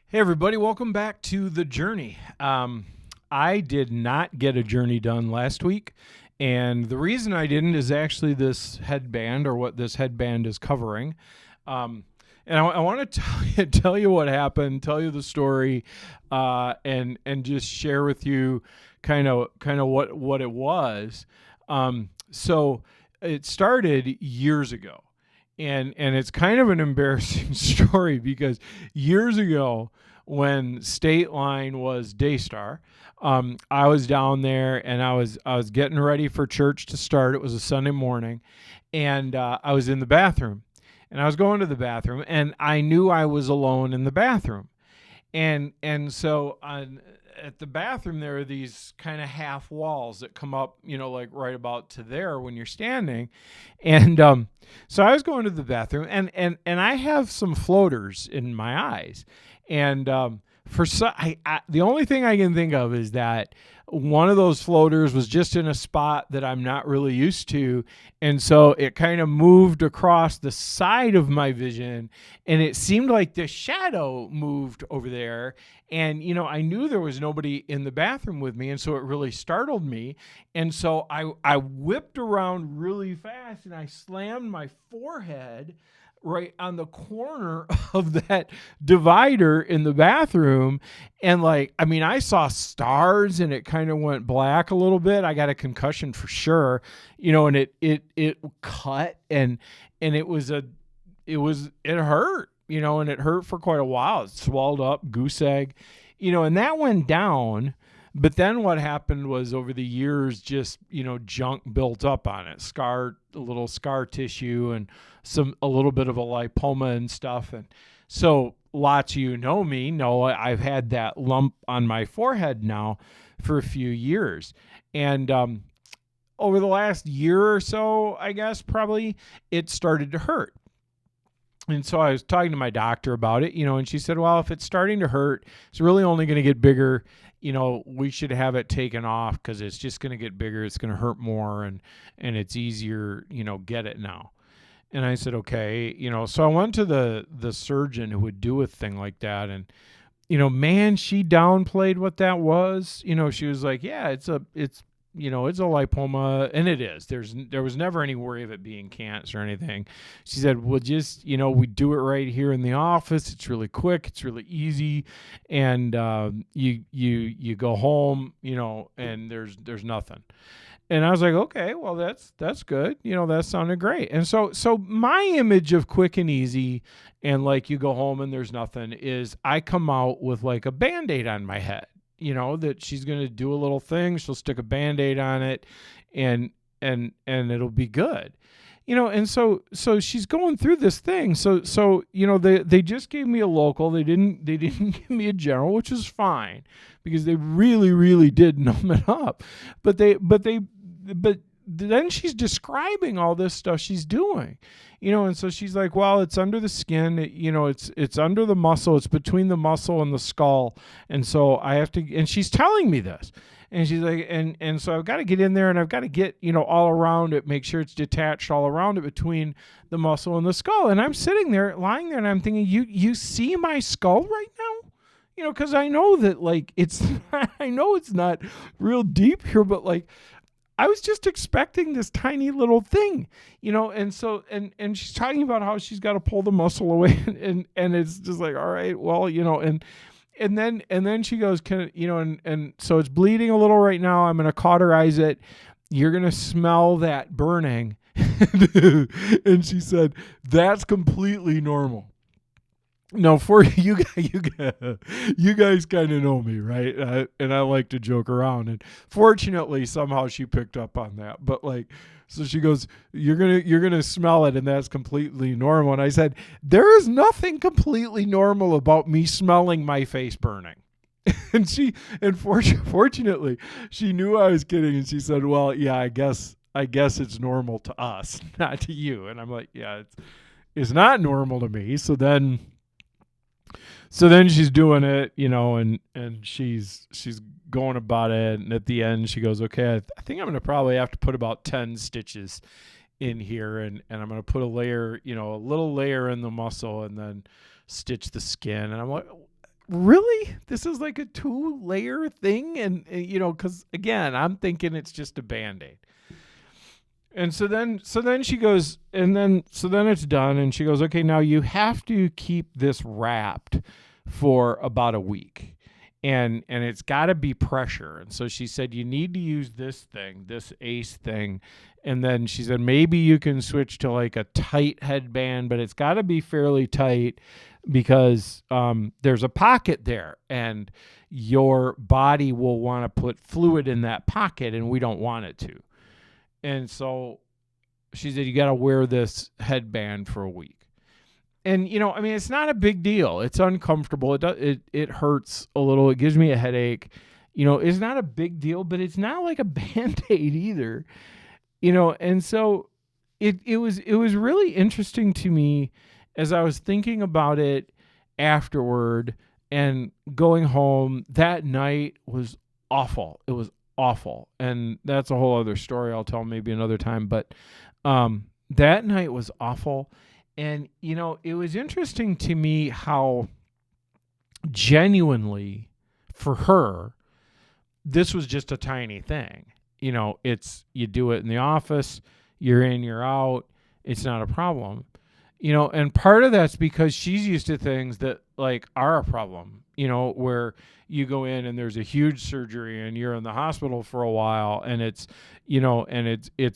Hey, everybody, welcome back to The Journey. I did not get a journey done last week, and the reason I didn't is actually this headband or what this headband is covering. Um, and I want to tell you what happened, tell you the story, and just share with you kind of what it was. So it started years ago, and it's kind of an embarrassing story because years ago when State Line was Daystar, I was down there and I was getting ready for church to start. It was a Sunday morning, and I was in the bathroom, and I was going to the bathroom, and I knew I was alone in the bathroom, and so at the bathroom there are these kind of half walls that come up, like right about to there when you're standing, and so I was going to the bathroom, and I have some floaters in my eyes, and the only thing I can think of is that one of those floaters was just in a spot that I'm not really used to, and so it kind of moved across the side of my vision, and it seemed like the shadow moved over there, and I knew there was nobody in the bathroom with me, and so it really startled me, and so I whipped around really fast and I slammed my forehead right on the corner of that divider in the bathroom, and I saw stars, and it kind of went black a little bit. I got a concussion for sure, and it cut, and it hurt, and it hurt for quite a while. It swelled up, goose egg, and that went down. But then what happened was over the years, just, junk built up on it, a little scar tissue and a little bit of a lipoma and stuff. And so lots of you know me know I've had that lump on my forehead now for a few years. And over the last year or so, I guess probably, it started to hurt. And so I was talking to my doctor about it, and she said, well, if it's starting to hurt, it's really only going to get bigger. We should have it taken off because it's just going to get bigger. It's going to hurt more, and it's easier, get it now. And I said, okay, so I went to the surgeon who would do a thing like that. And, man, she downplayed what that was. She was like, yeah, it's a lipoma, and it is. There was never any worry of it being cancer or anything. She said, well, just, we do it right here in the office. It's really quick. It's really easy. And you go home, and there's nothing. And I was like, okay, well, that's good. That sounded great. And so my image of quick and easy and like you go home and there's nothing is I come out with like a Band-Aid on my head. That she's going to do a little thing. She'll stick a Band-Aid on it and it'll be good. And so she's going through this thing. So they just gave me a local. They didn't give me a general, which is fine because they really, really did numb it up. But then she's describing all this stuff she's doing, and so she's like, well, it's under the skin, it's under the muscle, it's between the muscle and the skull. And so I have to, and she's telling me this, and she's like, and so I've got to get in there and I've got to get, all around it, make sure it's detached all around it between the muscle and the skull. And I'm sitting there, lying there, and I'm thinking, you see my skull right now? Because I know that I know it's not real deep here, but I was just expecting this tiny little thing, and so, and she's talking about how she's got to pull the muscle away, and it's just like, all right, well, and then she goes, and so it's bleeding a little right now. I'm going to cauterize it. You're going to smell that burning. And she said, that's completely normal. No, for you guys kind of know me, right? And I like to joke around. And fortunately, somehow she picked up on that. But so she goes, "You're gonna smell it, and that's completely normal." And I said, "There is nothing completely normal about me smelling my face burning." And fortunately, she knew I was kidding, and she said, "Well, yeah, I guess it's normal to us, not to you." And I'm like, "Yeah, it's not normal to me." So then she's doing it, and she's going about it. And at the end, she goes, okay, I think I'm going to probably have to put about 10 stitches in here. And I'm going to put a layer, a little layer in the muscle and then stitch the skin. And I'm like, really? This is like a 2-layer thing? And because again, I'm thinking it's just a Band-Aid. And so then she goes, so then it's done, and she goes, okay, now you have to keep this wrapped for about a week, and it's got to be pressure. And so she said you need to use this thing, this Ace thing, and then she said maybe you can switch to like a tight headband, but it's got to be fairly tight because there's a pocket there, and your body will want to put fluid in that pocket, and we don't want it to. And so she said, you got to wear this headband for a week. And, I mean, it's not a big deal. It's uncomfortable. It hurts a little. It gives me a headache. It's not a big deal, but it's not like a Band-Aid either. And so it was really interesting to me as I was thinking about it afterward and going home. That night was awful. It was awful. And that's a whole other story I'll tell maybe another time. But that night was awful. And, it was interesting to me how genuinely for her, this was just a tiny thing. You do it in the office, you're in, you're out. It's not a problem. And part of that's because she's used to things that like are a problem, where you go in and there's a huge surgery and you're in the hospital for a while, and it's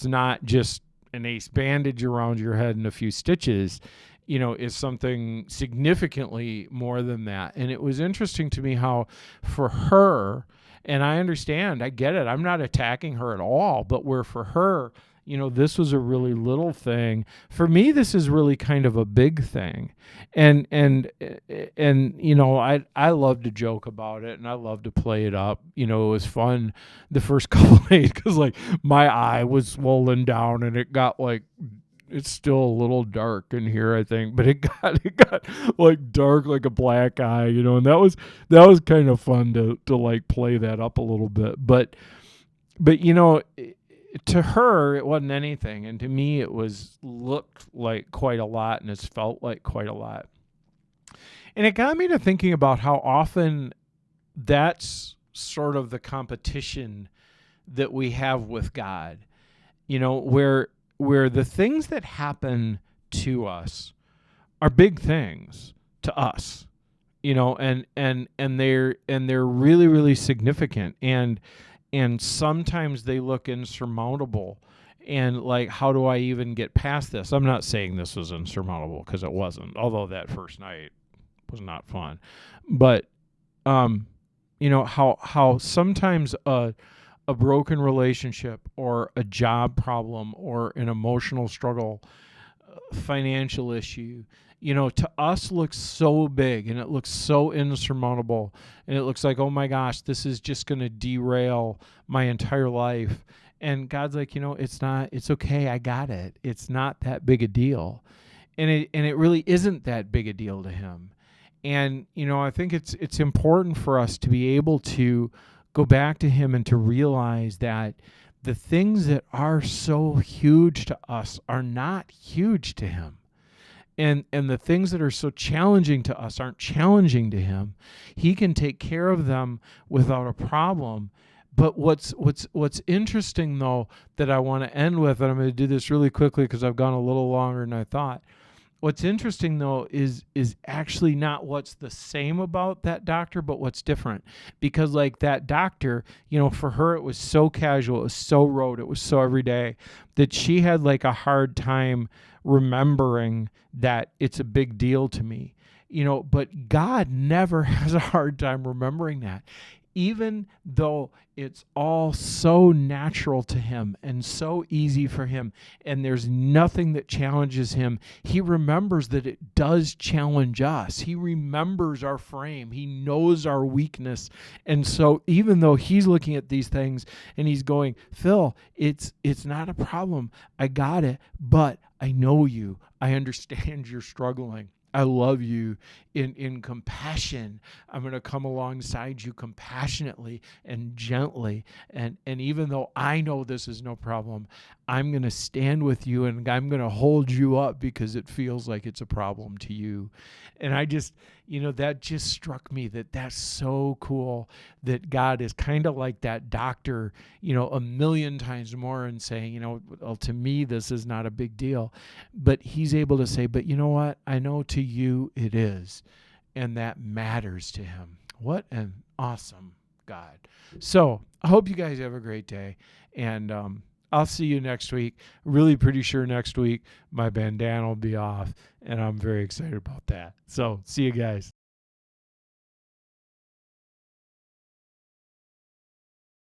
not just an Ace bandage around your head and a few stitches, is something significantly more than that. And it was interesting to me how for her, and I understand, I get it, I'm not attacking her at all, but where for her, this was a really little thing. For me, this is really kind of a big thing. And I love to joke about it, and I love to play it up. It was fun the first couple of days because like my eye was swollen down, and it got like, it's still a little dark in here, I think, but it got like dark like a black eye, and that was kind of fun to like play that up a little bit. But to her, it wasn't anything. And to me, it looked like quite a lot, and it's felt like quite a lot. And it got me to thinking about how often that's sort of the competition that we have with God, where the things that happen to us are big things to us, and they're really, really significant. And sometimes they look insurmountable. And like, how do I even get past this? I'm not saying this was insurmountable because it wasn't, although that first night was not fun. But, how sometimes a broken relationship or a job problem or an emotional struggle, financial issue, to us looks so big and it looks so insurmountable, and it looks like, oh my gosh, this is just going to derail my entire life. And God's like, it's not, it's okay. I got it. It's not that big a deal. And it really isn't that big a deal to him. And, I think it's important for us to be able to go back to him and to realize that the things that are so huge to us are not huge to him. And the things that are so challenging to us aren't challenging to him. He can take care of them without a problem. But what's interesting, though, that I want to end with, and I'm going to do this really quickly because I've gone a little longer than I thought. What's interesting, though, is actually not what's the same about that doctor, but what's different. Because like that doctor, for her, it was so casual, it was so rote, it was so everyday that she had like a hard time remembering that it's a big deal to me. But God never has a hard time remembering that. Even though it's all so natural to him and so easy for him, and there's nothing that challenges him, he remembers that it does challenge us. He remembers our frame. He knows our weakness. And so even though he's looking at these things and he's going, Phil, it's not a problem. I got it, but I know you. I understand you're struggling. I love you in compassion. I'm going to come alongside you compassionately and gently. And even though I know this is no problem, I'm going to stand with you and I'm going to hold you up because it feels like it's a problem to you. And I just, that just struck me that that's so cool that God is kind of like that doctor, a million times more and saying, well, to me, this is not a big deal. But he's able to say, but you know what? I know to you it is. And that matters to him. What an awesome God. So I hope you guys have a great day. And I'll see you next week. Really pretty sure next week my bandana will be off. And I'm very excited about that. So see you guys.